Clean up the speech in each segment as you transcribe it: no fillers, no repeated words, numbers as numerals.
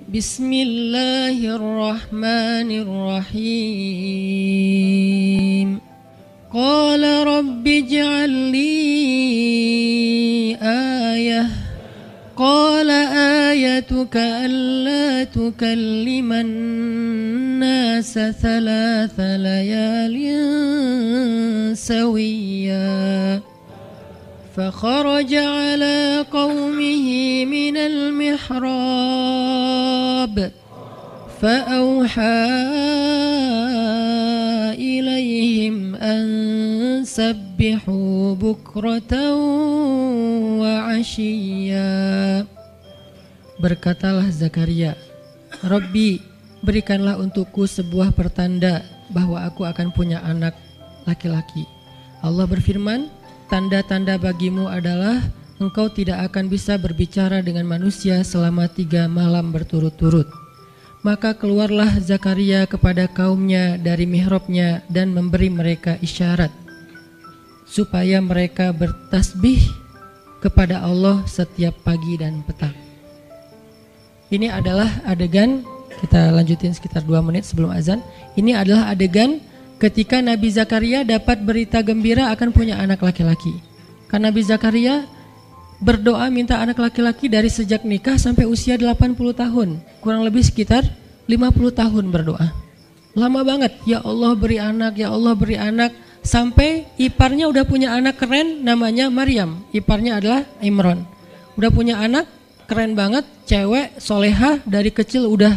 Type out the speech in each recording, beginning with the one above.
Bismillahirrahmanirrahim. Qala rabbi ij'al li ayah. Qala ayatuka alla tukalliman nasa thalatha layalin sawiyya. فخرج على قومه من المحراب فأوحى إليهم أن سبحوا بكرة وعشيا. Berkatalah Zakaria, Rabbi, berikanlah untukku sebuah pertanda bahwa aku akan punya anak laki-laki. Allah berfirman, tanda-tanda bagimu adalah engkau tidak akan bisa berbicara dengan manusia selama 3 malam berturut-turut. Maka keluarlah Zakaria kepada kaumnya dari mihrabnya dan memberi mereka isyarat supaya mereka bertasbih kepada Allah setiap pagi dan petang. Ini adalah adegan, kita lanjutin sekitar 2 menit sebelum azan. Ini adalah adegan ketika Nabi Zakaria dapat berita gembira akan punya anak laki-laki. Karena Nabi Zakaria berdoa minta anak laki-laki dari sejak nikah sampai usia 80 tahun. Kurang lebih sekitar 50 tahun berdoa. Lama banget, ya Allah beri anak, ya Allah beri anak. Sampai iparnya udah punya anak keren namanya Maryam. Iparnya adalah Imran. Udah punya anak keren banget, cewek, solehah, dari kecil udah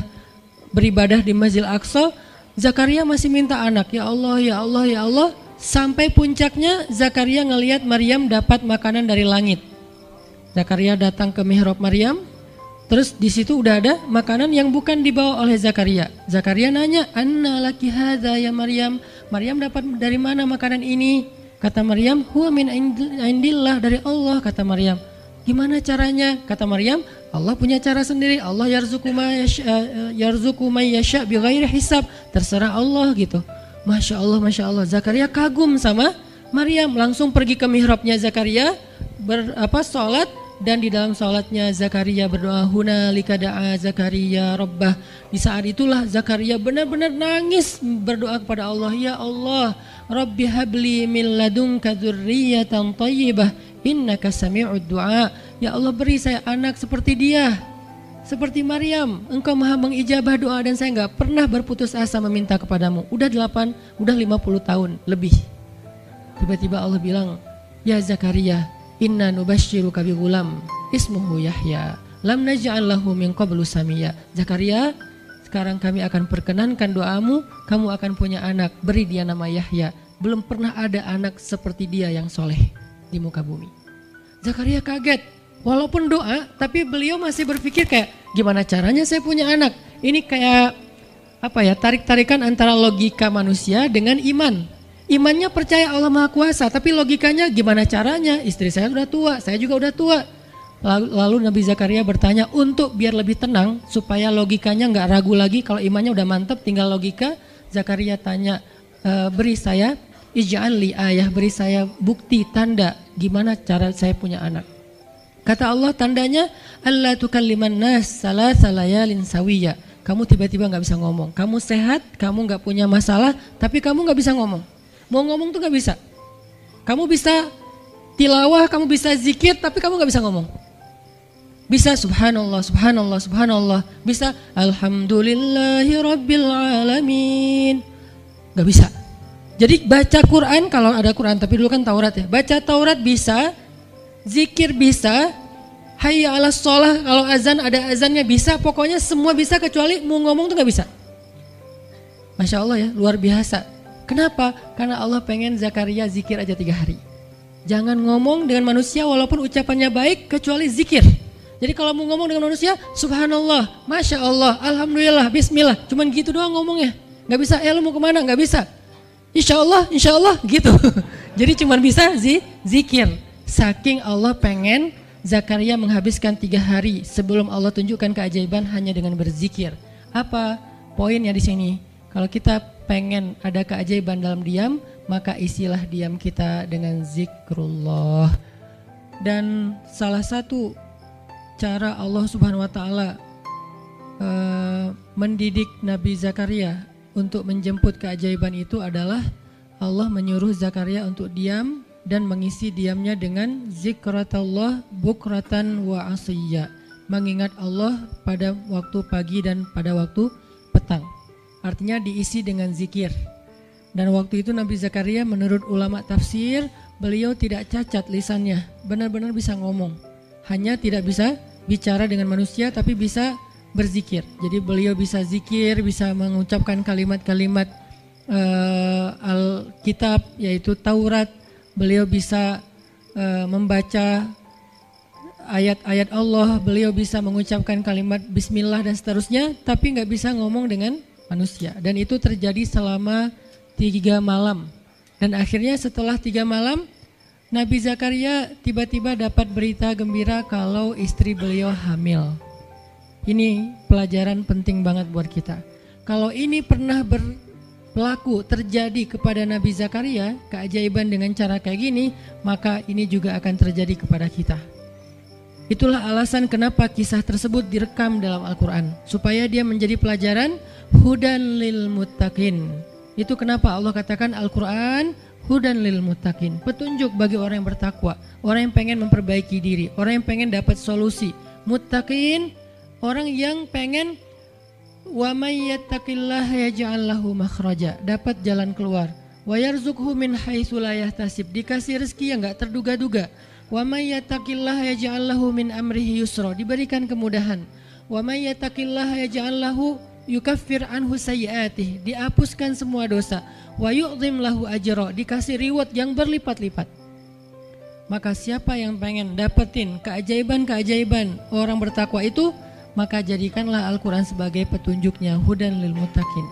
beribadah di Masjidil Aqsa. Zakaria masih minta anak, ya Allah, ya Allah, ya Allah. Sampai puncaknya Zakaria ngelihat Maryam dapat makanan dari langit. Zakaria datang ke mihrab Maryam, terus di situ udah ada makanan yang bukan dibawa oleh Zakaria. Zakaria nanya, "Anna laki hadza ya Maryam?" Maryam dapat dari mana makanan ini? Kata Maryam, "Huwa min indillah, dari Allah," kata Maryam. Gimana caranya? Kata Maryam, Allah punya cara sendiri. Allah yarzuqu may yasha bighairi hisab. Terserah Allah gitu. Masya Allah, Masya Allah. Zakaria kagum sama Maryam, langsung pergi ke mihrabnya Zakaria, sholat, dan di dalam sholatnya Zakaria berdoa, hunalika da'a Zakaria rabbah. Di saat itulah Zakaria benar-benar nangis berdoa kepada Allah, ya Allah, Rabbi habli min ladunka dzurriyyatan thayyibah innaka sami'ud du'a. Ya Allah, beri saya anak seperti dia, seperti Maryam. Engkau maha mengijabah doa dan saya enggak pernah berputus asa meminta kepadamu. Udah 50 tahun lebih. Tiba-tiba Allah bilang, ya Zakaria, inna nubasyiruka bi ghulam ismuhu Yahya lam naj'al lahu min qablu samiyya. Zakaria, sekarang kami akan perkenankan doamu, kamu akan punya anak, beri dia nama Yahya. Belum pernah ada anak seperti dia yang soleh di muka bumi. Zakaria kaget, walaupun doa, tapi beliau masih berpikir kayak, gimana caranya saya punya anak? Ini kayak tarik-tarikan antara logika manusia dengan iman. Imannya percaya Allah Maha Kuasa, tapi logikanya gimana caranya? Istri saya sudah tua, saya juga udah tua. Lalu Nabi Zakaria bertanya untuk biar lebih tenang, supaya logikanya nggak ragu lagi. Kalau imannya udah mantap, tinggal logika. Zakaria tanya, beri saya ij'al li ayah, beri saya bukti, tanda, gimana cara saya punya anak. Kata Allah, tandanya alla tukalliman nas salasa layalin sawiyya. Kamu tiba-tiba nggak bisa ngomong. Kamu sehat, kamu nggak punya masalah, tapi kamu nggak bisa ngomong. Mau ngomong tuh gak bisa. Kamu bisa tilawah, kamu bisa zikir, tapi kamu gak bisa ngomong. Bisa subhanallah, subhanallah, subhanallah. Bisa alhamdulillahi rabbil alamin. Gak bisa. Jadi baca Quran, kalau ada Quran, tapi dulu kan Taurat ya. Baca Taurat bisa, zikir bisa, hayya ala sholah, kalau azan ada azannya bisa. Pokoknya semua bisa kecuali mau ngomong tuh gak bisa. Masya Allah ya, luar biasa. Kenapa? Karena Allah pengen Zakaria zikir aja 3 hari. Jangan ngomong dengan manusia walaupun ucapannya baik kecuali zikir. Jadi kalau mau ngomong dengan manusia, subhanallah, masya Allah, alhamdulillah, bismillah. Cuman gitu doang ngomongnya. Gak bisa, lu mau kemana? Gak bisa. Insya Allah gitu. Jadi cuman bisa zikir. Saking Allah pengen Zakaria menghabiskan 3 hari sebelum Allah tunjukkan keajaiban hanya dengan berzikir. Apa poinnya di sini? Kalau kita pengen ada keajaiban dalam diam, maka isilah diam kita dengan zikrullah. Dan salah satu cara Allah Subhanahu wa taala mendidik Nabi Zakaria untuk menjemput keajaiban itu adalah Allah menyuruh Zakaria untuk diam dan mengisi diamnya dengan zikratullah bukratan wa asiyya, mengingat Allah pada waktu pagi dan pada waktu petang. Artinya diisi dengan zikir. Dan waktu itu Nabi Zakaria menurut ulama tafsir, beliau tidak cacat lisannya, benar-benar bisa ngomong. Hanya tidak bisa bicara dengan manusia tapi bisa berzikir. Jadi beliau bisa zikir, bisa mengucapkan kalimat-kalimat Alkitab yaitu Taurat. Beliau bisa membaca ayat-ayat Allah, beliau bisa mengucapkan kalimat bismillah dan seterusnya, tapi nggak bisa ngomong dengan manusia. Dan itu terjadi selama 3 malam. Dan akhirnya setelah 3 malam, Nabi Zakaria tiba-tiba dapat berita gembira kalau istri beliau hamil. Ini pelajaran penting banget buat kita. Kalau ini pernah berlaku terjadi kepada Nabi Zakaria, keajaiban dengan cara kayak gini, maka ini juga akan terjadi kepada kita. Itulah alasan kenapa kisah tersebut direkam dalam Al-Quran, supaya dia menjadi pelajaran hudan lil muttaqin. Itu kenapa Allah katakan Al-Quran hudan lil muttaqin, petunjuk bagi orang yang bertakwa, orang yang pengen memperbaiki diri, orang yang pengen dapat solusi. Muttaqin, orang yang pengen wa may yattaqillaha yaj'al lahu makhraja, dapat jalan keluar. Wa yarzuqhu min haitsu la yahtasib, dikasih rezeki yang enggak terduga-duga. Wa may yattaqillaha yaj'al lahu min amrihi yusra, diberikan kemudahan. Wa may yattaqillaha yaj'al lahu yukaffir anhu sayyi'atihi, dihapuskan semua dosa. Wa yu'dhim lahu ajra, dikasih reward yang berlipat-lipat. Maka siapa yang pengen dapetin keajaiban-keajaiban orang bertakwa itu, maka jadikanlah Al-Quran sebagai petunjuknya, hudan lil muttaqin.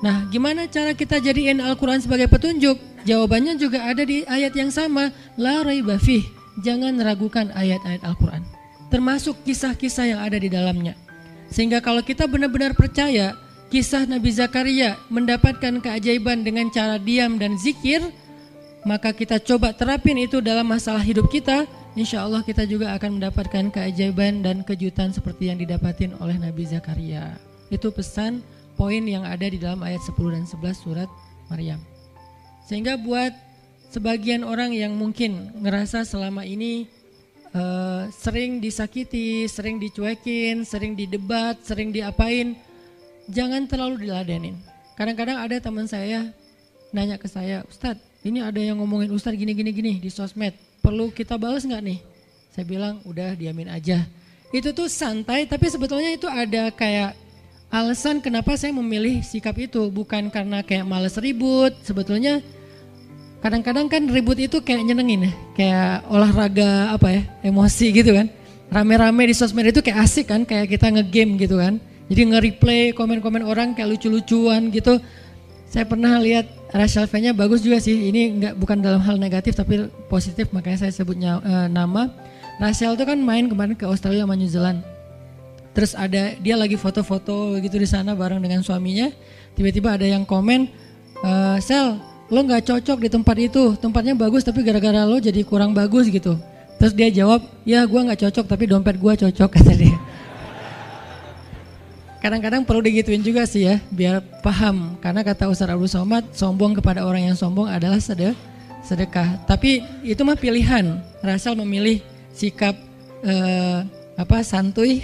Nah, gimana cara kita jadiin Al-Quran sebagai petunjuk? Jawabannya juga ada di ayat yang sama, la raiba fih, jangan ragukan ayat-ayat Al-Quran, termasuk kisah-kisah yang ada di dalamnya. Sehingga kalau kita benar-benar percaya kisah Nabi Zakaria mendapatkan keajaiban dengan cara diam dan zikir, maka kita coba terapin itu dalam masalah hidup kita, insya Allah kita juga akan mendapatkan keajaiban dan kejutan seperti yang didapatin oleh Nabi Zakaria. Itu pesan poin yang ada di dalam ayat 10 dan 11 surat Maryam. Sehingga buat sebagian orang yang mungkin ngerasa selama ini sering disakiti, sering dicuekin, sering didebat, sering diapain, jangan terlalu diladenin. Kadang-kadang ada teman saya nanya ke saya, Ustadz, ini ada yang ngomongin Ustadz gini di sosmed, perlu kita balas nggak nih? Saya bilang udah diamin aja. Itu tuh santai, tapi sebetulnya itu ada kayak alasan kenapa saya memilih sikap itu, bukan karena kayak males ribut. Sebetulnya kadang-kadang kan ribut itu kayak nyenengin ya, kayak olahraga emosi gitu kan. Rame-rame di sosmed itu kayak asik kan, kayak kita ngegame gitu kan. Jadi nge-replay komen-komen orang kayak lucu-lucuan gitu. Saya pernah lihat Rachel V-nya bagus juga sih. Ini bukan dalam hal negatif tapi positif, makanya saya sebutnya nama. Rachel itu kan main kemarin ke Australia sama New Zealand. Terus ada dia lagi foto-foto gitu di sana bareng dengan suaminya. Tiba-tiba ada yang komen, Sel, lo nggak cocok di tempat itu. Tempatnya bagus tapi gara-gara lo jadi kurang bagus gitu. Terus dia jawab, ya gue nggak cocok tapi dompet gue cocok, kata dia. Kadang-kadang perlu digituin juga sih ya, biar paham. Karena kata Ustaz Abdul Somad, sombong kepada orang yang sombong adalah sedekah. Tapi itu mah pilihan. Rachel memilih sikap santuy.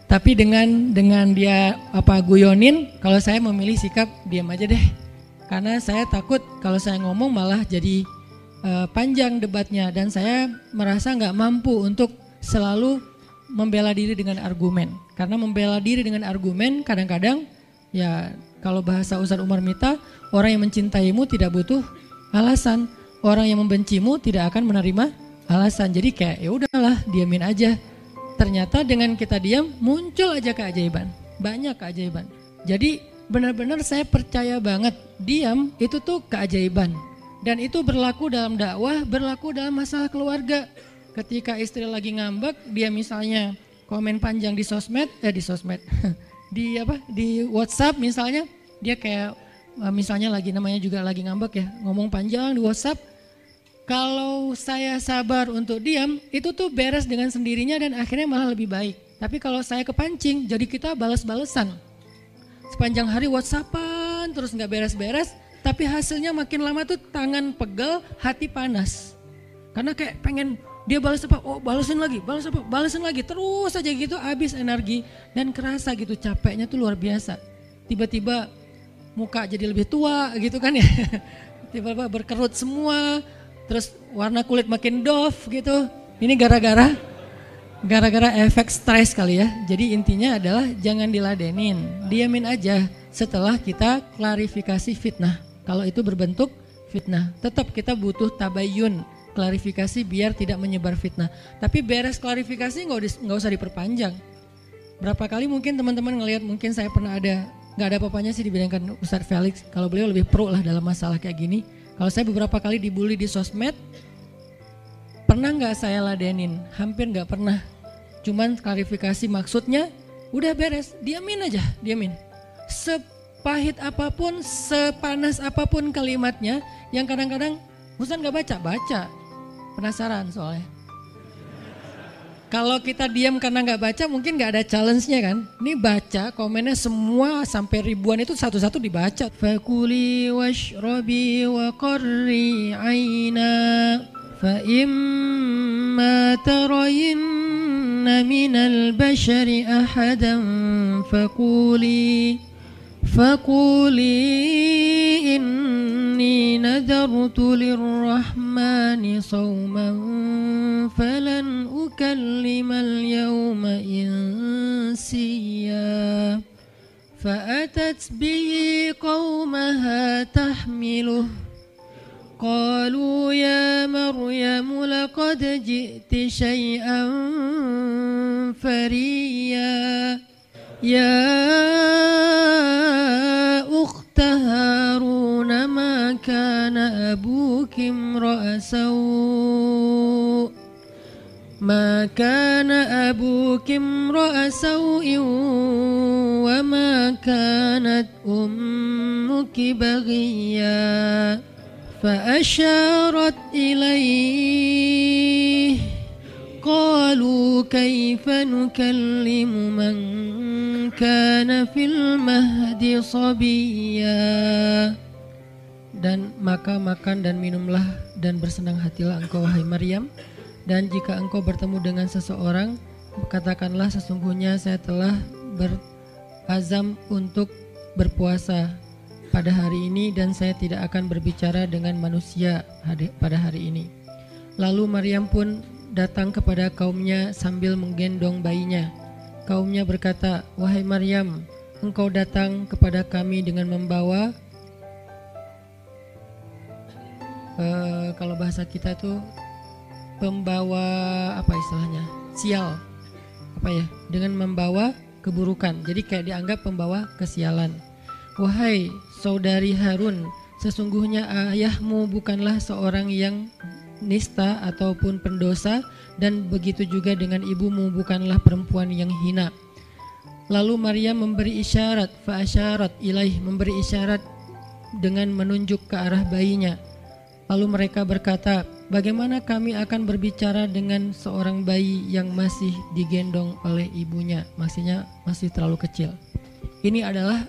Tapi dengan dia guyonin, kalau saya memilih sikap diam aja deh. Karena saya takut kalau saya ngomong malah jadi panjang debatnya, dan saya merasa nggak mampu untuk selalu membela diri dengan argumen. Karena membela diri dengan argumen kadang-kadang ya, kalau bahasa Ustaz Umar Mita, orang yang mencintaimu tidak butuh alasan, orang yang membencimu tidak akan menerima alasan. Jadi kayak ya udahlah, diamin aja. Ternyata dengan kita diam muncul aja keajaiban, banyak keajaiban. Jadi benar-benar saya percaya banget diam itu tuh keajaiban. Dan itu berlaku dalam dakwah, berlaku dalam masalah keluarga. Ketika istri lagi ngambek, dia misalnya komen panjang di sosmed, di WhatsApp misalnya, dia kayak misalnya namanya juga lagi ngambek ya, ngomong panjang di WhatsApp. Kalau saya sabar untuk diam, itu tuh beres dengan sendirinya dan akhirnya malah lebih baik. Tapi kalau saya kepancing, jadi kita balas-balesan. Sepanjang hari WhatsAppan terus nggak beres-beres, tapi hasilnya makin lama tuh tangan pegel, hati panas. Karena kayak pengen dia balas apa, oh balasin lagi, balas apa, balasin lagi, terus aja gitu habis energi dan kerasa gitu capeknya tuh luar biasa. Tiba-tiba muka jadi lebih tua gitu kan ya, tiba-tiba berkerut semua, terus warna kulit makin doff gitu. Ini gara-gara efek stres kali ya. Jadi intinya adalah jangan diladenin, diamin aja setelah kita klarifikasi fitnah. Kalau itu berbentuk fitnah, tetap kita butuh tabayun, klarifikasi biar tidak menyebar fitnah. Tapi beres klarifikasi nggak usah diperpanjang. Berapa kali mungkin teman-teman ngelihat, mungkin saya pernah nggak ada apa-apanya sih dibandingkan Ustadz Felix. Kalau beliau lebih pro lah dalam masalah kayak gini. Kalau saya beberapa kali dibully di sosmed, pernah nggak saya ladenin? Hampir nggak pernah. Cuman klarifikasi maksudnya, udah beres, diamin aja, diamin. Sepahit apapun, sepanas apapun kalimatnya, yang kadang-kadang Ustadz nggak baca. Penasaran soalnya. Kalau kita diam karena nggak baca mungkin nggak ada challenge-nya kan. Ini baca komennya semua sampai ribuan itu satu-satu dibaca. Fakuli washrabi wa qarri aina fa imma tarayinna minal bashari ahadan فقولي إني نذرت للرحمن صوما فلن أكلم اليوم إنسيا فأتت به قومها تحمله قالوا يا مريم لقد جئت شيئا فريا يا أخت هارون ما كان أبوك امرأ سوء وما كانت أمك بغيا فأشارت إليه قالوا كيف نكلم من كان في المهد صبيا. Dan maka makan dan minumlah dan bersenang hatilah engkau wahai Maryam, dan jika engkau bertemu dengan seseorang katakanlah sesungguhnya saya telah berazam untuk berpuasa pada hari ini dan saya tidak akan berbicara dengan manusia pada hari ini. Lalu Maryam pun datang kepada kaumnya sambil menggendong bayinya. Kaumnya berkata, wahai Maryam, engkau datang kepada kami dengan membawa kalau bahasa kita itu pembawa apa istilahnya? Sial. Apa ya? Dengan membawa keburukan. Jadi kayak dianggap pembawa kesialan. Wahai saudari Harun, sesungguhnya ayahmu bukanlah seorang yang nista ataupun pendosa, dan begitu juga dengan ibumu bukanlah perempuan yang hina. Lalu Maryam memberi isyarat, fa'asyarat ilaih, memberi isyarat dengan menunjuk ke arah bayinya. Lalu mereka berkata, bagaimana kami akan berbicara dengan seorang bayi yang masih digendong oleh ibunya, maksudnya masih terlalu kecil. Ini adalah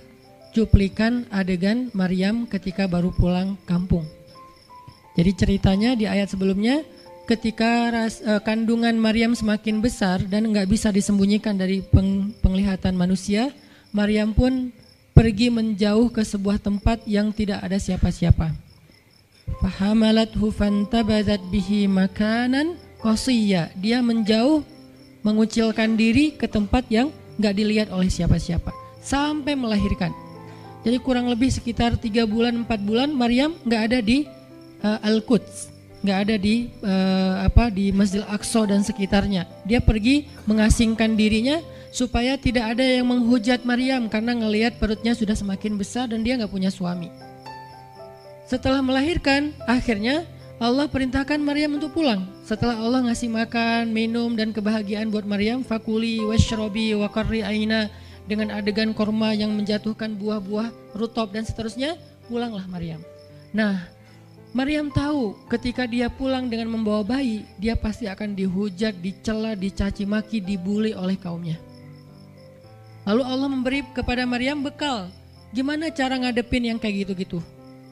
cuplikan adegan Maryam ketika baru pulang kampung. Jadi ceritanya di ayat sebelumnya, ketika kandungan Maryam semakin besar dan nggak bisa disembunyikan dari penglihatan manusia, Maryam pun pergi menjauh ke sebuah tempat yang tidak ada siapa-siapa. Fahamalathu fantabadat bihi makanan qasiyya. Dia menjauh, mengucilkan diri ke tempat yang nggak dilihat oleh siapa-siapa sampai melahirkan. Jadi kurang lebih sekitar 3 bulan 4 bulan Maryam nggak ada di Al-Quds, nggak ada di di Masjidil Aqsa dan sekitarnya. Dia pergi mengasingkan dirinya supaya tidak ada yang menghujat Maryam karena ngelihat perutnya sudah semakin besar dan dia nggak punya suami. Setelah melahirkan, akhirnya Allah perintahkan Maryam untuk pulang. Setelah Allah ngasih makan, minum dan kebahagiaan buat Maryam, fakuli washrobi wa qarri aina, dengan adegan korma yang menjatuhkan buah-buah rutop dan seterusnya, pulanglah Maryam. Nah, Maryam tahu ketika dia pulang dengan membawa bayi, dia pasti akan dihujat, dicela, dicaci maki, dibully oleh kaumnya. Lalu Allah memberi kepada Maryam bekal. Gimana cara ngadepin yang kayak gitu-gitu?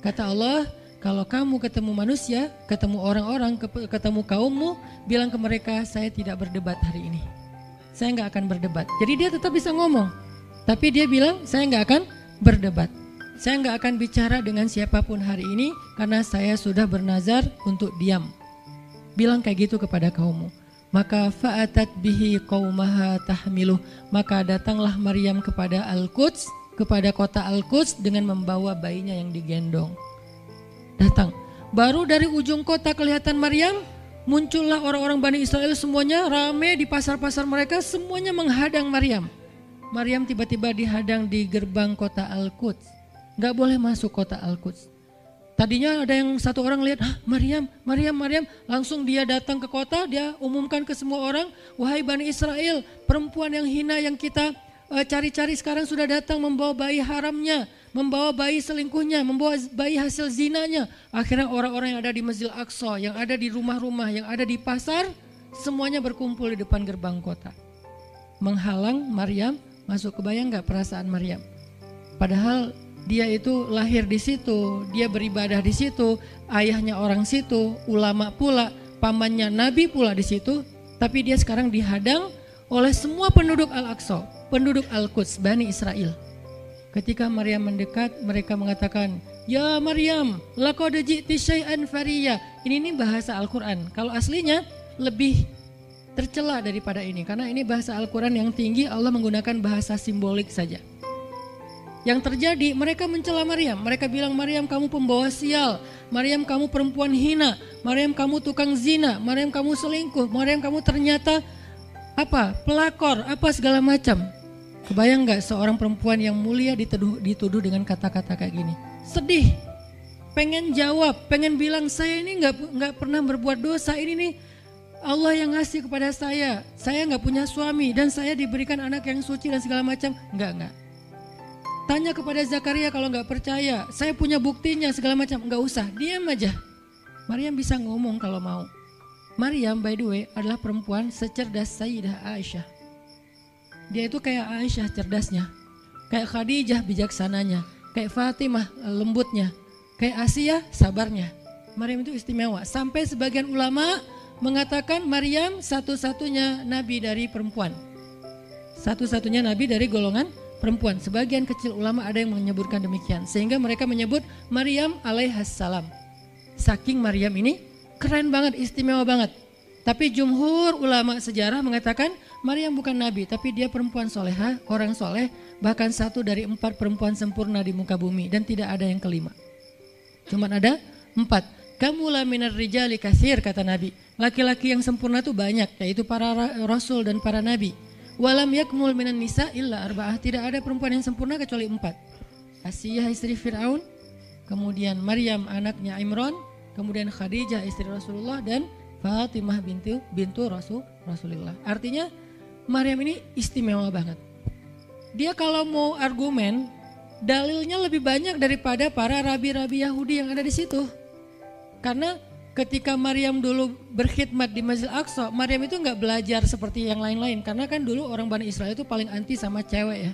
Kata Allah, kalau kamu ketemu manusia, ketemu orang-orang, ketemu kaummu, bilang ke mereka, saya tidak berdebat hari ini. Saya nggak akan berdebat. Jadi dia tetap bisa ngomong. Tapi dia bilang, saya nggak akan berdebat. Saya nggak akan bicara dengan siapapun hari ini karena saya sudah bernazar untuk diam. Bilang kayak gitu kepada kaummu. Maka fa'atat bihi qaumaha tahmiluh. Maka datanglah Maryam kepada Al-Quds, kepada kota Al-Quds dengan membawa bayinya yang digendong. Datang. Baru dari ujung kota kelihatan Maryam, muncullah orang-orang Bani Israel semuanya rame di pasar-pasar mereka, semuanya menghadang Maryam. Maryam tiba-tiba dihadang di gerbang kota Al-Quds. Gak boleh masuk kota Al-Quds. Tadinya ada yang satu orang lihat, Maryam, langsung dia datang ke kota, dia umumkan ke semua orang, wahai Bani Israel, perempuan yang hina yang kita cari-cari sekarang sudah datang membawa bayi haramnya, membawa bayi selingkuhnya, membawa bayi hasil zinanya. Akhirnya orang-orang yang ada di Masjidil Aqsa, yang ada di rumah-rumah, yang ada di pasar, semuanya berkumpul di depan gerbang kota. Menghalang Maryam masuk. Kebayang gak perasaan Maryam? Padahal dia itu lahir di situ, dia beribadah di situ, ayahnya orang situ, ulama pula, pamannya nabi pula di situ, tapi dia sekarang dihadang oleh semua penduduk Al-Aqsa, penduduk Al-Quds, Bani Israel. Ketika Maryam mendekat, mereka mengatakan, "Ya Maryam, laqad ji'ti syai'an fariya." Ini bahasa Al-Quran. Kalau aslinya lebih tercela daripada ini, karena ini bahasa Al-Quran yang tinggi, Allah menggunakan bahasa simbolik saja. Yang terjadi, mereka mencela Maryam. Mereka bilang, Maryam kamu pembawa sial, Maryam kamu perempuan hina, Maryam kamu tukang zina, Maryam kamu selingkuh, Maryam kamu ternyata pelakor, segala macam. Kebayang gak seorang perempuan yang mulia dituduh dengan kata-kata kayak gini? Sedih, pengen jawab, pengen bilang saya ini gak pernah berbuat dosa, ini nih Allah yang ngasih kepada saya gak punya suami dan saya diberikan anak yang suci dan segala macam. Enggak. Tanya kepada Zakaria kalau nggak percaya, saya punya buktinya segala macam. Nggak usah, diam aja. Maryam bisa ngomong kalau mau. Maryam by the way adalah perempuan secerdas Sayyidah Aisyah. Dia itu kayak Aisyah cerdasnya, kayak Khadijah bijaksananya, kayak Fatimah lembutnya, kayak Asiyah sabarnya. Maryam itu istimewa. Sampai sebagian ulama mengatakan Maryam satu-satunya nabi dari perempuan, satu-satunya nabi dari golongan perempuan. Sebagian kecil ulama ada yang menyebutkan demikian, sehingga mereka menyebut Maryam alaihassalam. Saking Maryam ini keren banget, istimewa banget. Tapi jumhur ulama sejarah mengatakan Maryam bukan nabi, tapi dia perempuan soleha, orang soleh, bahkan satu dari 4 perempuan sempurna di muka bumi, dan tidak ada yang kelima. Cuman ada 4. Kamula minar rijali katsir, kata Nabi. Laki-laki yang sempurna itu banyak, yaitu para rasul dan para nabi. Walam yakmul minan nisa illa arba'ah. Tidak ada perempuan yang sempurna kecuali 4. Asiyah istri Fir'aun, kemudian Maryam anaknya Imran, kemudian Khadijah istri Rasulullah, dan Fatimah bintu Rasulullah. Artinya Maryam ini istimewa banget. Dia kalau mau argumen, dalilnya lebih banyak daripada para rabi-rabi Yahudi yang ada di situ. Karena ketika Maryam dulu berkhidmat di Masjidil Aqsa, Maryam itu nggak belajar seperti yang lain-lain. Karena kan dulu orang Bani Israel itu paling anti sama cewek ya.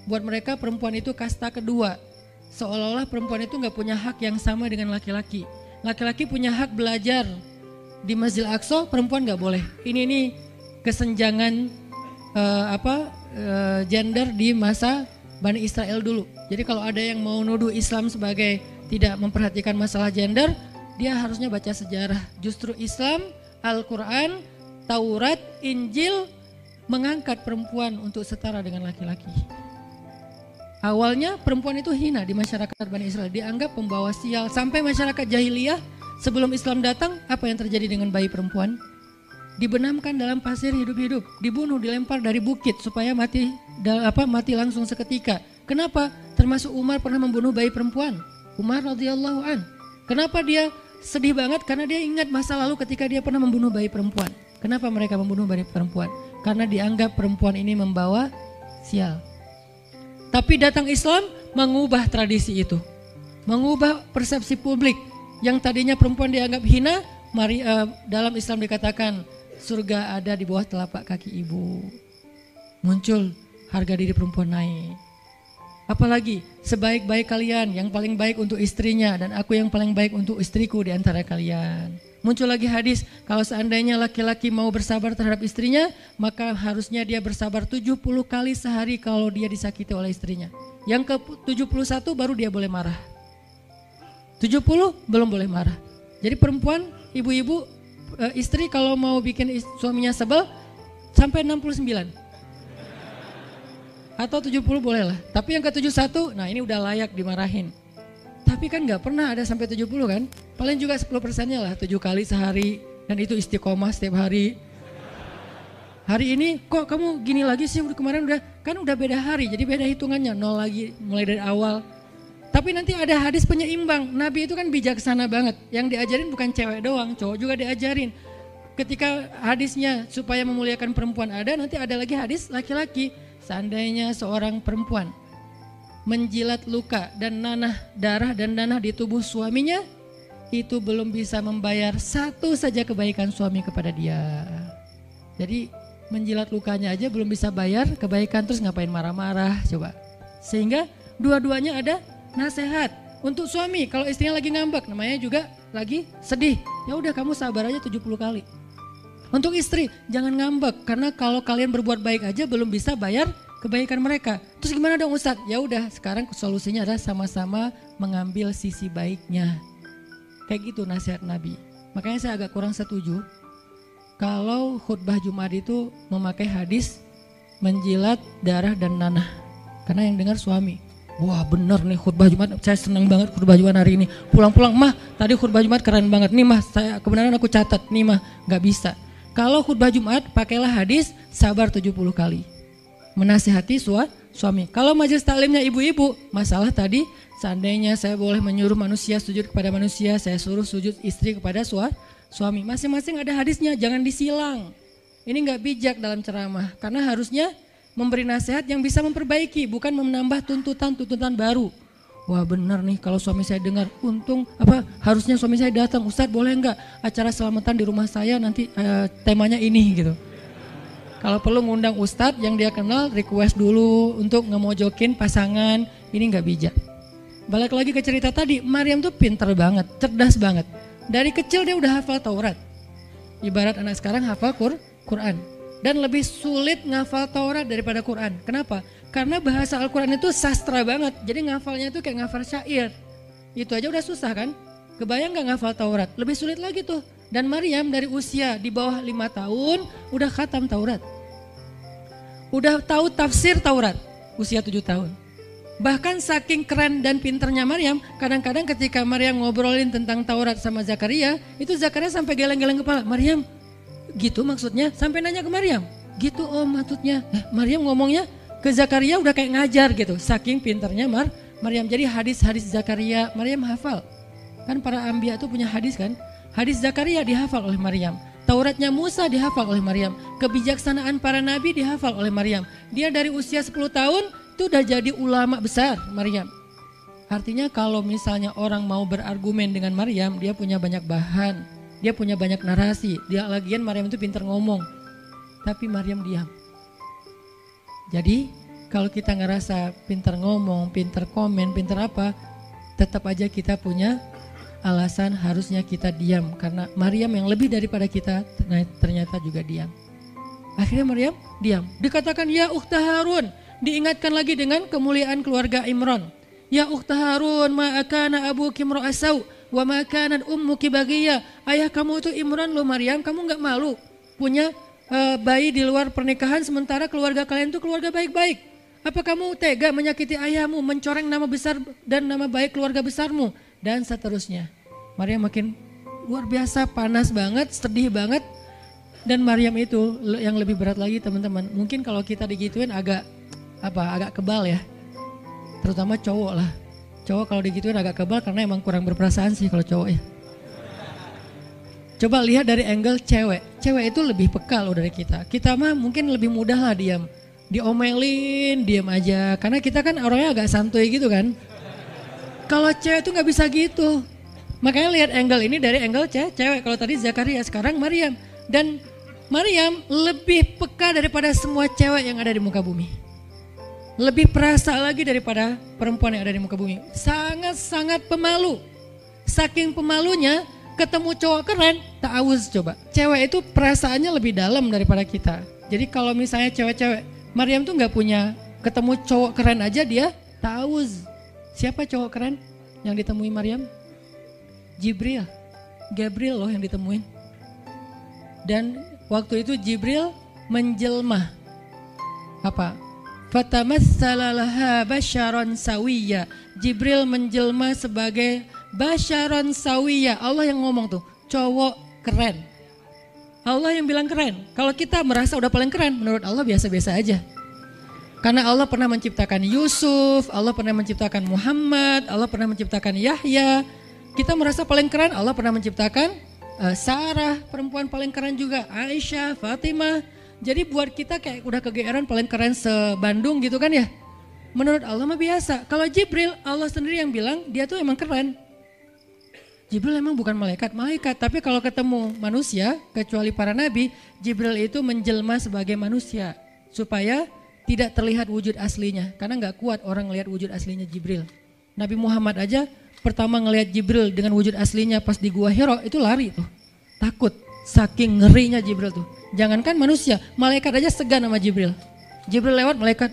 Buat mereka perempuan itu kasta kedua. Seolah-olah perempuan itu nggak punya hak yang sama dengan laki-laki. Laki-laki punya hak belajar di Masjidil Aqsa, perempuan nggak boleh. Ini kesenjangan gender di masa Bani Israel dulu. Jadi kalau ada yang mau nuduh Islam sebagai tidak memperhatikan masalah gender, dia harusnya baca sejarah. Justru Islam, Al-Quran, Taurat, Injil mengangkat perempuan untuk setara dengan laki-laki. Awalnya perempuan itu hina di masyarakat Bani Israel, dianggap pembawa sial. Sampai masyarakat jahiliyah sebelum Islam datang, apa yang terjadi dengan bayi perempuan? Dibenamkan dalam pasir hidup-hidup, dibunuh, dilempar dari bukit supaya mati langsung seketika. Kenapa? Termasuk Umar pernah membunuh bayi perempuan. Umar radhiyallahu an. Kenapa dia sedih banget? Karena dia ingat masa lalu ketika dia pernah membunuh bayi perempuan. Kenapa mereka membunuh bayi perempuan? Karena dianggap perempuan ini membawa sial. Tapi datang Islam mengubah tradisi itu, mengubah persepsi publik. Yang tadinya perempuan dianggap hina, dalam Islam dikatakan surga ada di bawah telapak kaki ibu. Muncul harga diri perempuan naik. Apalagi sebaik-baik kalian yang paling baik untuk istrinya dan aku yang paling baik untuk istriku di antara kalian. Muncul lagi hadis, kalau seandainya laki-laki mau bersabar terhadap istrinya, maka harusnya dia bersabar 70 kali sehari kalau dia disakiti oleh istrinya. Yang ke-71 baru dia boleh marah. 70 belum boleh marah. Jadi perempuan, ibu-ibu, istri kalau mau bikin suaminya sebel sampai 69. Atau 70 boleh lah. Tapi yang ke-71, nah ini udah layak dimarahin. Tapi kan gak pernah ada sampai 70 kan. Paling juga 10%-nya lah, 7 kali sehari. Dan itu istiqomah setiap hari. Hari ini kok kamu gini lagi sih, kemarin udah beda hari. Jadi beda hitungannya, 0 lagi mulai dari awal. Tapi nanti ada hadis penyeimbang. Nabi itu kan bijaksana banget. Yang diajarin bukan cewek doang, cowok juga diajarin. Ketika hadisnya supaya memuliakan perempuan ada, nanti ada lagi hadis laki-laki. Seandainya seorang perempuan menjilat luka dan darah dan nanah di tubuh suaminya, itu belum bisa membayar satu saja kebaikan suami kepada dia. Jadi menjilat lukanya aja belum bisa bayar kebaikan, terus ngapain marah-marah coba. Sehingga dua-duanya ada nasihat untuk suami. Kalau istrinya lagi ngambek, namanya juga lagi sedih, ya udah kamu sabar aja 70 kali. Untuk istri jangan ngambek, karena kalau kalian berbuat baik aja belum bisa bayar kebaikan mereka. Terus gimana dong Ustadz? Ya udah, sekarang solusinya adalah sama-sama mengambil sisi baiknya. Kayak gitu nasihat Nabi. Makanya saya agak kurang setuju kalau khutbah Jumat itu memakai hadis menjilat darah dan nanah. Karena yang dengar suami. Wah bener nih khutbah Jumat, saya senang banget khutbah Jumat hari ini. Pulang-pulang, mah tadi khutbah Jumat keren banget. Nih mah, kebenaran aku catat. Nih mah, gak bisa. Kalau khutbah Jumat pakailah hadis sabar 70 kali. Menasihati suami. Kalau majelis taklimnya ibu-ibu, masalah tadi seandainya saya boleh menyuruh manusia sujud kepada manusia, saya suruh sujud istri kepada suami. Masing-masing ada hadisnya, jangan disilang. Ini gak bijak dalam ceramah, karena harusnya memberi nasihat yang bisa memperbaiki, bukan menambah tuntutan baru. Wah benar nih kalau suami saya dengar, harusnya suami saya datang, Ustadz boleh nggak acara selamatan di rumah saya nanti temanya ini gitu. Kalau perlu ngundang Ustadz yang dia kenal, request dulu untuk ngemojokin pasangan, ini nggak bijak. Balik lagi ke cerita tadi, Maryam tuh pinter banget, cerdas banget. Dari kecil dia udah hafal Taurat. Ibarat anak sekarang hafal Quran. Dan lebih sulit ngafal Taurat daripada Quran. Kenapa? Karena bahasa Al-Quran itu sastra banget. Jadi ngafalnya itu kayak ngafal syair. Itu aja udah susah kan? Kebayang gak ngafal Taurat? Lebih sulit lagi tuh. Dan Maryam dari usia di bawah 5 tahun udah khatam Taurat. Udah tahu tafsir Taurat. Usia 7 tahun. Bahkan saking keren dan pinternya Maryam, kadang-kadang ketika Maryam ngobrolin tentang Taurat sama Zakaria, itu Zakaria sampai geleng-geleng kepala. Maryam, gitu maksudnya? Sampai nanya ke Maryam. Gitu maksudnya. Maryam ngomongnya ke Zakaria udah kayak ngajar gitu. Saking pinternya Maryam. Jadi hadis-hadis Zakaria Maryam hafal. Kan para anbiya tuh punya hadis kan. Hadis Zakaria dihafal oleh Maryam. Tauratnya Musa dihafal oleh Maryam. Kebijaksanaan para nabi dihafal oleh Maryam. Dia dari usia 10 tahun itu udah jadi ulama besar Maryam. Artinya kalau misalnya orang mau berargumen dengan Maryam, dia punya banyak bahan. Dia punya banyak narasi. Dia lagian Maryam itu pinter ngomong. Tapi Maryam diam. Jadi kalau kita ngerasa pinter ngomong, pinter komen, pinter apa, tetap aja kita punya alasan harusnya kita diam. Karena Maryam yang lebih daripada kita ternyata juga diam. Akhirnya Maryam diam. Dikatakan ya ukhta Harun. Diingatkan lagi dengan kemuliaan keluarga Imran. Ya ukhta Harun ma akana abuki imra'asau wa ma kanat ummuki baghiya. Ayah kamu itu Imran loh Maryam, kamu enggak malu punya bayi di luar pernikahan sementara keluarga kalian itu keluarga baik-baik. Apa kamu tega menyakiti ayahmu, mencoreng nama besar dan nama baik keluarga besarmu? Dan seterusnya. Maryam makin luar biasa, panas banget, sedih banget. Dan Maryam itu yang lebih berat lagi teman-teman. Mungkin kalau kita digituin agak kebal ya. Terutama cowok lah. Cowok kalau digituin agak kebal karena emang kurang berperasaan sih kalau cowok ya. Coba lihat dari angle cewek. Cewek itu lebih peka loh dari kita. Kita mah mungkin lebih mudah lah diam. Diomelin, diam aja. Karena kita kan orangnya agak santuy gitu kan. Kalau cewek itu gak bisa gitu. Makanya lihat angle ini dari angle cewek. Kalau tadi Zakaria, sekarang Maryam. Dan Maryam lebih peka daripada semua cewek yang ada di muka bumi. Lebih perasa lagi daripada perempuan yang ada di muka bumi. Sangat-sangat pemalu. Saking pemalunya, ketemu cowok keren, ta'awuz coba. Cewek itu perasaannya lebih dalam daripada kita. Jadi kalau misalnya cewek-cewek, Maryam tuh gak punya, ketemu cowok keren aja dia ta'awuz. Siapa cowok keren yang ditemui Maryam? Gabriel loh yang ditemuin. Dan waktu itu Jibril menjelma. Apa? Fatamassala laha basyaran sawiyya. Jibril menjelma sebagai basyaran sawiyya. Allah yang ngomong tuh, cowok keren. Allah yang bilang keren. Kalau kita merasa udah paling keren, menurut Allah biasa-biasa aja. Karena Allah pernah menciptakan Yusuf, Allah pernah menciptakan Muhammad, Allah pernah menciptakan Yahya. Kita merasa paling keren, Allah pernah menciptakan Sarah, perempuan paling keren juga, Aisyah, Fatimah. Jadi buat kita kayak udah kegeeran paling keren se-Bandung gitu kan ya. Menurut Allah mah biasa. Kalau Jibril, Allah sendiri yang bilang dia tuh emang keren. Jibril emang bukan malaikat, tapi kalau ketemu manusia, kecuali para nabi, Jibril itu menjelma sebagai manusia. Supaya tidak terlihat wujud aslinya, karena gak kuat orang lihat wujud aslinya Jibril. Nabi Muhammad aja pertama ngelihat Jibril dengan wujud aslinya pas di Gua Hira itu lari tuh, takut, saking ngerinya Jibril tuh. Jangankan manusia, malaikat aja segan sama Jibril. Jibril lewat, malaikat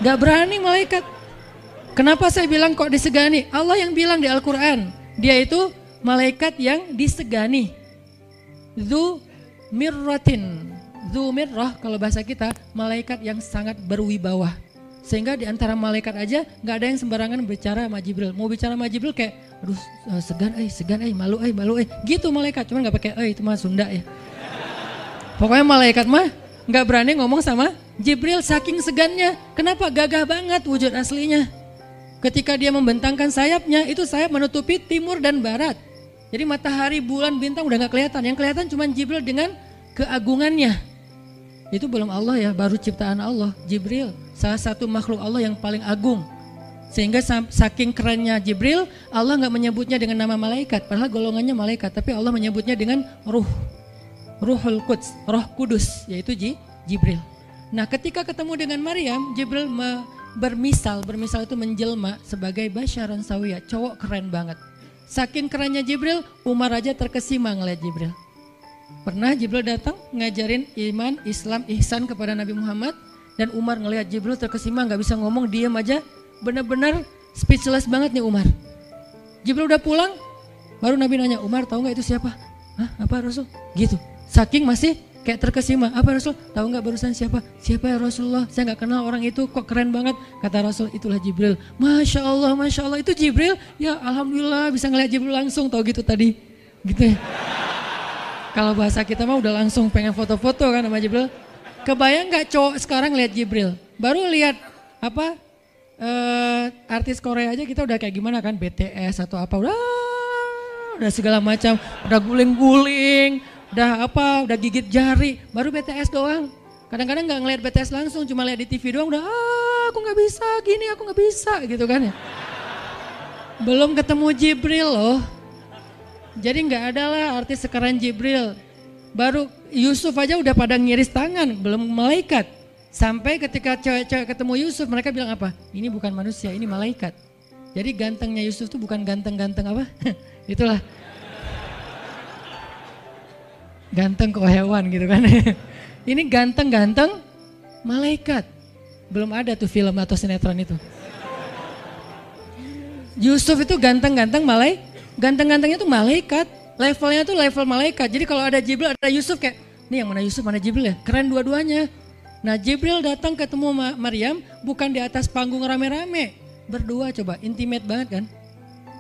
gak berani malaikat. Kenapa saya bilang kok disegani? Allah yang bilang di Al-Quran, dia itu malaikat yang disegani. Dzu mirrah kalau bahasa kita, malaikat yang sangat berwibawa. Sehingga di antara malaikat aja gak ada yang sembarangan bicara sama Jibril. Mau bicara sama Jibril kayak, aduh segan, malu. Gitu malaikat, cuman gak pakai itu mah Sunda ya. Pokoknya malaikat mah gak berani ngomong sama Jibril saking segannya. Kenapa? Gagah banget wujud aslinya. Ketika dia membentangkan sayapnya, itu sayap menutupi timur dan barat. Jadi matahari, bulan, bintang udah gak kelihatan. Yang kelihatan cuma Jibril dengan keagungannya. Itu belum Allah ya, baru ciptaan Allah. Jibril, salah satu makhluk Allah yang paling agung. Sehingga saking kerennya Jibril, Allah gak menyebutnya dengan nama malaikat. Padahal golongannya malaikat, tapi Allah menyebutnya dengan Ruhul Quds, Roh Kudus, yaitu Jibril. Nah ketika ketemu dengan Maryam, Jibril bermisal itu menjelma sebagai basyaran sawiyah, cowok keren banget. Saking kerennya Jibril, Umar aja terkesima ngeliat Jibril. Pernah Jibril datang ngajarin iman, Islam, ihsan kepada Nabi Muhammad, dan Umar ngelihat Jibril terkesima, gak bisa ngomong, diam aja, benar-benar speechless banget nih Umar. Jibril udah pulang, baru Nabi nanya, Umar tahu gak itu siapa? Hah, apa Rasul? Gitu, saking masih kayak terkesima. Apa Rasul? Tahu gak barusan siapa? Siapa ya Rasulullah? Saya gak kenal orang itu, kok keren banget. Kata Rasul, itulah Jibril. Masya Allah, itu Jibril. Ya Alhamdulillah bisa ngeliat Jibril langsung, tahu gitu tadi. Gitu ya. Kalau bahasa kita mah udah langsung pengen foto-foto kan sama Jibril. Kebayang gak cowok sekarang lihat Jibril? Baru lihat apa artis Korea aja kita udah kayak gimana kan, BTS atau apa, udah segala macam, udah guling-guling, udah gigit jari, baru BTS doang. Kadang-kadang gak ngeliat BTS langsung, cuma lihat di TV doang udah aku gak bisa gini, aku gak bisa gitu kan ya. Belum ketemu Jibril loh. Jadi gak ada lah artis sekarang Jibril. Baru Yusuf aja udah pada ngiris tangan, belum malaikat. Sampai ketika cewek-cewek ketemu Yusuf, mereka bilang apa? Ini bukan manusia, ini malaikat. Jadi gantengnya Yusuf tuh bukan ganteng-ganteng apa? Itulah. Ganteng kok hewan gitu kan. Ini ganteng-ganteng malaikat. Belum ada tuh film atau sinetron itu. Yusuf itu ganteng-ganteng ganteng-gantengnya tuh malaikat. Levelnya tuh level malaikat. Jadi kalau ada Jibril, ada Yusuf kayak, nih yang mana Yusuf, mana Jibril ya? Keren dua-duanya. Nah Jibril datang ketemu Maryam bukan di atas panggung rame-rame. Berdua coba, intimate banget kan.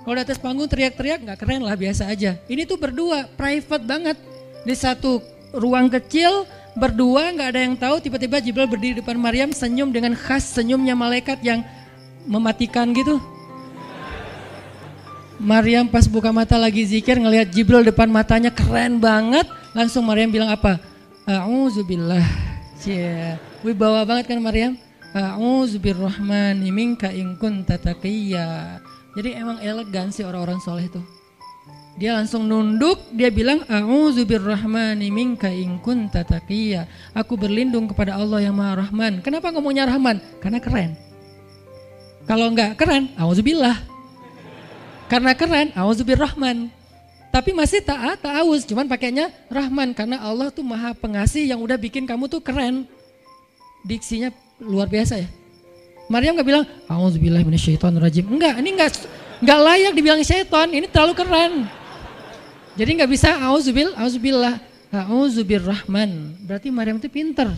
Kalau di atas panggung teriak-teriak gak keren lah, biasa aja. Ini tuh berdua, private banget. Di satu ruang kecil, berdua gak ada yang tahu, tiba-tiba Jibril berdiri di depan Maryam, senyum dengan khas senyumnya malaikat yang mematikan gitu. Maryam pas buka mata lagi zikir ngelihat Jibril depan matanya keren banget, langsung Maryam bilang apa? A'udzubillah. Wibawa banget kan Maryam? A'udzubirrahmani minka in kunta taqiyya. Jadi emang elegan sih orang-orang soleh itu. Dia langsung nunduk, dia bilang a'udzubirrahmani minka in kunta taqiyya. Aku berlindung kepada Allah yang Maha Rahman. Kenapa ngomongnya Rahman? Karena keren. Kalau enggak keren, a'udzubillah. Karena keren, a'udzubirrahman. Tapi masih ta'awuz, cuman pakainya Rahman karena Allah tuh Maha Pengasih yang udah bikin kamu tuh keren. Diksinya luar biasa ya. Maryam enggak bilang a'udzubillahi minasyaitonirrajim. Enggak, ini enggak layak dibilang syaitan, ini terlalu keren. Jadi nggak bisa auzubillah, auzubirrahman. Berarti Maryam itu pinter.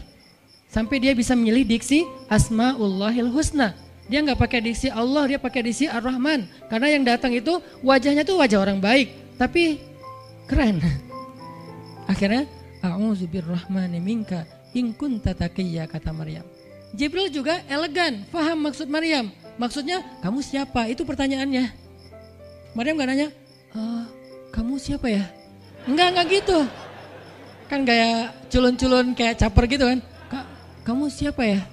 Sampai dia bisa memilih diksi Asmaullahil Husna. Dia nggak pakai diksi Allah, dia pakai diksi Ar-Rahman. Karena yang datang itu wajahnya tuh wajah orang baik, tapi keren. Akhirnya auzubirrahmani minka in kunta taqiyya, kata Maryam. Jibril juga elegan, paham maksud Maryam. Maksudnya kamu siapa? Itu pertanyaannya. Maryam nggak nanya, kamu siapa ya? Enggak gitu. Kan gaya culun-culun kayak caper gitu kan. Kak, kamu siapa ya?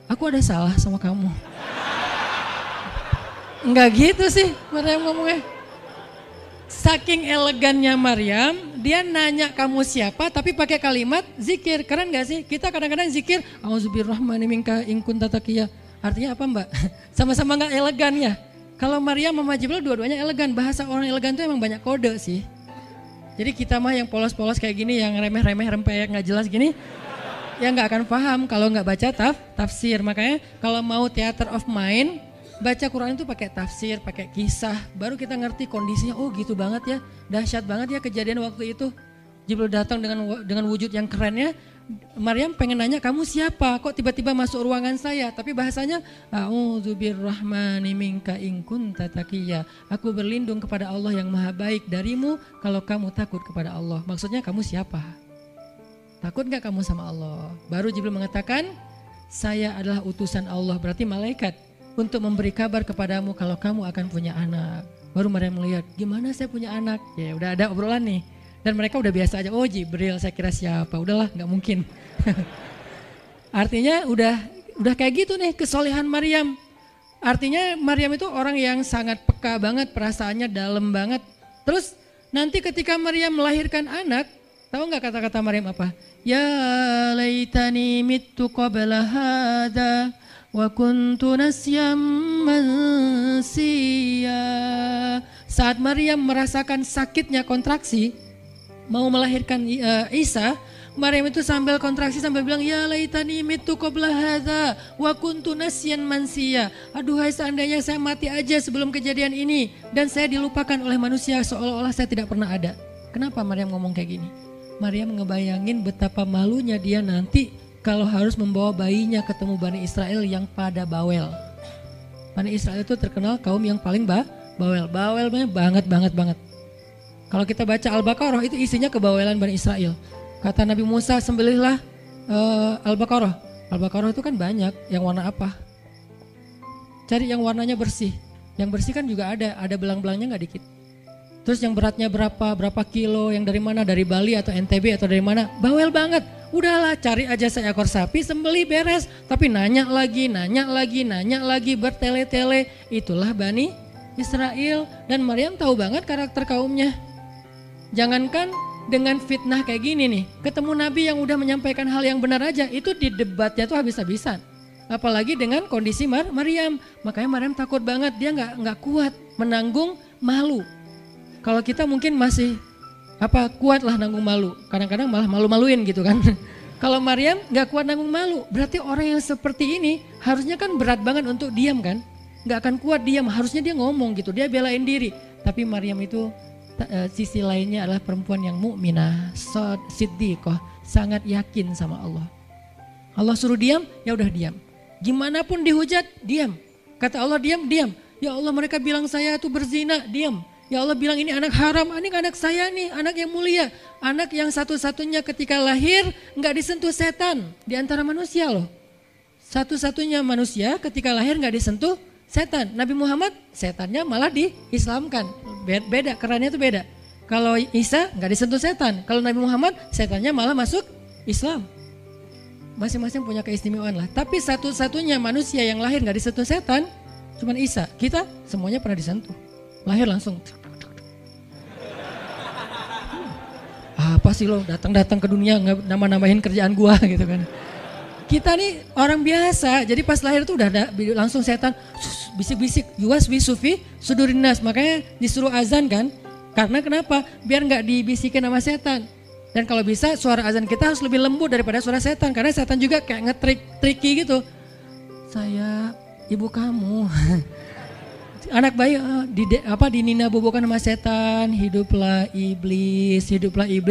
Aku ada salah sama kamu. Enggak gitu sih Maryam ngomongnya. Saking elegannya Maryam, dia nanya kamu siapa tapi pakai kalimat zikir. Keren gak sih? Kita kadang-kadang zikir, A'udzubirrahmani minka in kunta taqiyya. Artinya apa Mbak? Sama-sama gak elegan ya. Kalau Maryam sama Jibril dua-duanya elegan. Bahasa orang elegan itu emang banyak kode sih. Jadi kita mah yang polos-polos kayak gini, yang remeh-remeh rempeyek gak jelas gini, ya gak akan paham kalau gak baca tafsir. Makanya kalau mau theater of mind, baca Quran itu pakai tafsir, pakai kisah. Baru kita ngerti kondisinya, oh gitu banget ya, dahsyat banget ya kejadian waktu itu. Jibril datang dengan wujud yang kerennya. Maryam pengen nanya kamu siapa, kok tiba-tiba masuk ruangan saya, tapi bahasanya a'udzubirrahmani minka in kunta taqiyya. Aku berlindung kepada Allah yang Maha Baik darimu kalau kamu takut kepada Allah. Maksudnya kamu siapa? Takut gak kamu sama Allah? Baru Jibril mengatakan, saya adalah utusan Allah, berarti malaikat, untuk memberi kabar kepadamu kalau kamu akan punya anak. Baru Maryam melihat, gimana saya punya anak? Ya udah ada obrolan nih. Dan mereka udah biasa aja, oh Jibril saya kira siapa, udahlah gak mungkin. Artinya udah kayak gitu nih kesolehan Maryam. Artinya Maryam itu orang yang sangat peka banget, perasaannya dalam banget. Terus nanti ketika Maryam melahirkan anak, tahu gak kata-kata Maryam apa? Ya laitani mittu qabla hadha wa kuntu nasyam mansiya. Saat Maryam merasakan sakitnya kontraksi, mau melahirkan Isa, Maryam itu sambil kontraksi sambil bilang, ya laitani mittu qabla hadza wa kuntu nasyan mansiya. Aduhai seandainya saya mati aja sebelum kejadian ini dan saya dilupakan oleh manusia seolah-olah saya tidak pernah ada. Kenapa Maryam ngomong kayak gini? Maryam ngebayangin betapa malunya dia nanti kalau harus membawa bayinya ketemu Bani Israel yang pada bawel. Bani Israel itu terkenal kaum yang paling bawel. Bawelnya banget. Kalau kita baca Al-Baqarah itu isinya kebawelan Bani Israel. Kata Nabi Musa, sembelihlah Al-Baqarah. Al-Baqarah itu kan banyak, yang warna apa? Cari yang warnanya bersih. Yang bersih kan juga ada belang-belangnya nggak dikit. Terus yang beratnya berapa kilo, yang dari mana? Dari Bali atau NTB atau dari mana? Bawel banget. Udahlah cari aja seekor sapi, sembelih beres. Tapi nanya lagi, bertele-tele. Itulah Bani Israel. Dan Maryam tahu banget karakter kaumnya. Jangankan dengan fitnah kayak gini nih, ketemu Nabi yang udah menyampaikan hal yang benar aja, itu di debatnya tuh habis-habisan. Apalagi dengan kondisi Maryam. Makanya Maryam takut banget, dia nggak kuat menanggung malu. Kalau kita mungkin masih kuat lah nanggung malu, kadang-kadang malah malu-maluin gitu kan. Kalau Maryam nggak kuat nanggung malu, berarti orang yang seperti ini harusnya kan berat banget untuk diam kan, nggak akan kuat diam, harusnya dia ngomong gitu, dia belain diri. Tapi Maryam itu sisi lainnya adalah perempuan yang mukminah, siddiqah, sangat yakin sama Allah. Allah suruh diam, ya udah diam. Gimana pun dihujat, diam. Kata Allah diam. Ya Allah mereka bilang saya itu berzina, diam. Ya Allah bilang ini anak haram, ini anak saya nih, anak yang mulia. Anak yang satu-satunya ketika lahir nggak disentuh setan di antara manusia loh. Satu-satunya manusia ketika lahir nggak disentuh setan. Nabi Muhammad setannya malah diislamkan. Beda, kerannya itu beda. Kalau Isa nggak disentuh setan. Kalau Nabi Muhammad setannya malah masuk Islam. Masing-masing punya keistimewaan lah. Tapi satu-satunya manusia yang lahir nggak disentuh setan Cuman Isa, kita semuanya pernah disentuh. Lahir langsung. Apa sih lo datang-datang ke dunia nambah-nambahin kerjaan gua gitu kan. Kita nih orang biasa, jadi pas lahir tuh udah ada langsung setan bisik-bisik, yuwas bisufi sudurinas, makanya disuruh azan kan. Karena kenapa? Biar nggak dibisikin sama setan. Dan kalau bisa suara azan kita harus lebih lembut daripada suara setan, karena setan juga kayak tricky gitu. Saya ibu kamu. Anak bayi dinina bobokan sama setan, hiduplah iblis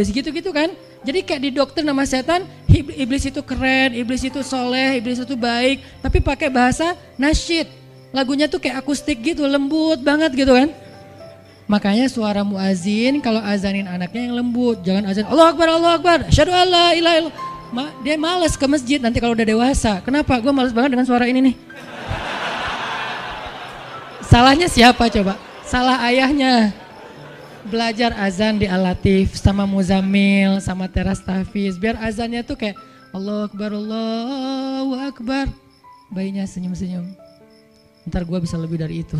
gitu-gitu kan. Jadi kayak di dokter nama setan, iblis itu keren, iblis itu soleh, iblis itu baik, tapi pakai bahasa nasyid. Lagunya tuh kayak akustik gitu, lembut banget gitu kan. Makanya suara muazin kalau azanin anaknya yang lembut, jangan azan Allahu Akbar, asyhadu alla ilaha illallah. Dia malas ke masjid nanti kalau udah dewasa. Kenapa? Gue malas banget dengan suara ini nih. Salahnya siapa coba? Salah ayahnya. Belajar azan di Al-Latif sama Muzammil sama Teras Tahfiz. Biar azannya tuh kayak Allahu Akbar. Bayinya senyum-senyum. Ntar gue bisa lebih dari itu.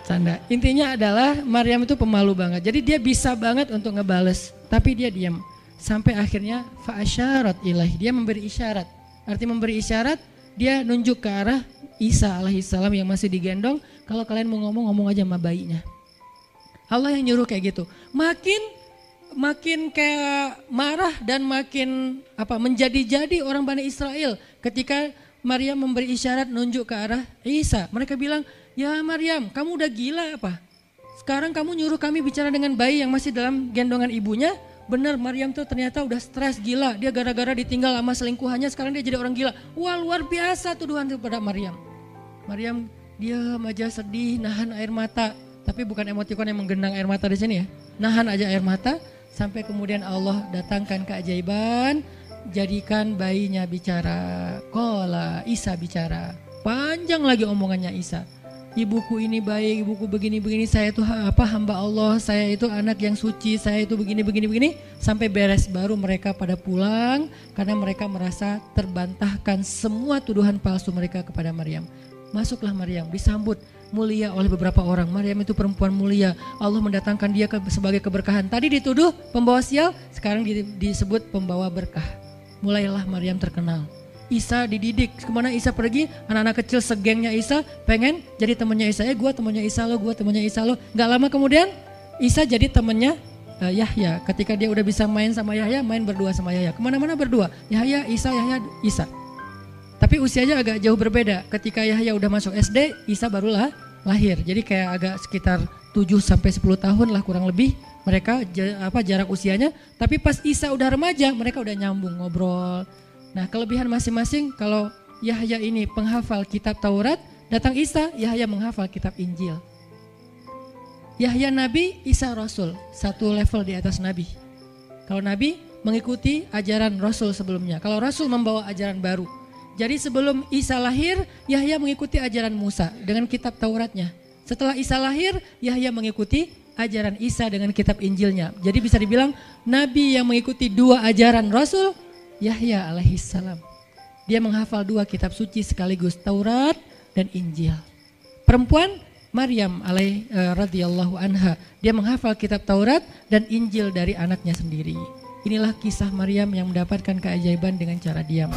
Canda. Intinya adalah Maryam itu pemalu banget. Jadi dia bisa banget untuk ngebales. Tapi dia diam. Sampai akhirnya fa'asyarat ilaih. Dia memberi isyarat. Arti memberi isyarat, dia nunjuk ke arah Isa alaihissalam yang masih digendong. Kalau kalian mau ngomong aja sama bayinya. Allah yang nyuruh kayak gitu. Makin kayak marah dan makin menjadi-jadi orang Bani Israel ketika Maryam memberi isyarat nunjuk ke arah Isa. Mereka bilang, ya Maryam, kamu udah gila apa? Sekarang kamu nyuruh kami bicara dengan bayi yang masih dalam gendongan ibunya. Benar, Maryam tuh ternyata udah stres gila. Dia gara-gara ditinggal sama selingkuhannya, sekarang dia jadi orang gila. Wah, luar biasa tuduhan kepada Maryam. Maryam diam aja, sedih, nahan air mata. Tapi bukan emotikon yang menggenang air mata di sini ya. Nahan aja air mata sampai kemudian Allah datangkan keajaiban, jadikan bayinya bicara. Qala, Isa bicara. Panjang lagi omongannya Isa. Ibuku ini baik, ibuku begini-begini, saya itu hamba Allah, saya itu anak yang suci, saya itu begini-begini, sampai beres. Baru mereka pada pulang karena mereka merasa terbantahkan semua tuduhan palsu mereka kepada Maryam. Masuklah Maryam, disambut mulia oleh beberapa orang. Maryam itu perempuan mulia, Allah mendatangkan dia sebagai keberkahan. Tadi dituduh pembawa sial, sekarang disebut pembawa berkah. Mulailah Maryam terkenal. Isa dididik, kemana Isa pergi, anak-anak kecil segengnya Isa pengen jadi temannya Isa. Gue temannya Isa lo, gue temannya Isa lo. Gak lama kemudian Isa jadi temannya Yahya. Ketika dia udah bisa main sama Yahya, main berdua sama Yahya. Kemana-mana berdua, Yahya, Isa. Tapi usianya agak jauh berbeda. Ketika Yahya udah masuk SD, Isa barulah lahir. Jadi kayak agak sekitar 7-10 tahun lah kurang lebih mereka jarak usianya. Tapi pas Isa udah remaja, mereka udah nyambung ngobrol. Nah, kelebihan masing-masing, kalau Yahya ini penghafal kitab Taurat, datang Isa, Yahya menghafal kitab Injil. Yahya Nabi, Isa Rasul, satu level di atas Nabi. Kalau Nabi mengikuti ajaran Rasul sebelumnya, kalau Rasul membawa ajaran baru. Jadi sebelum Isa lahir, Yahya mengikuti ajaran Musa dengan kitab Tauratnya. Setelah Isa lahir, Yahya mengikuti ajaran Isa dengan kitab Injilnya. Jadi bisa dibilang Nabi yang mengikuti dua ajaran Rasul, Yahya alaihissalam. Dia menghafal dua kitab suci sekaligus, Taurat dan Injil. Perempuan Maryam radhiyallahu anha, dia menghafal kitab Taurat dan Injil dari anaknya sendiri. Inilah kisah Maryam yang mendapatkan keajaiban dengan cara diam.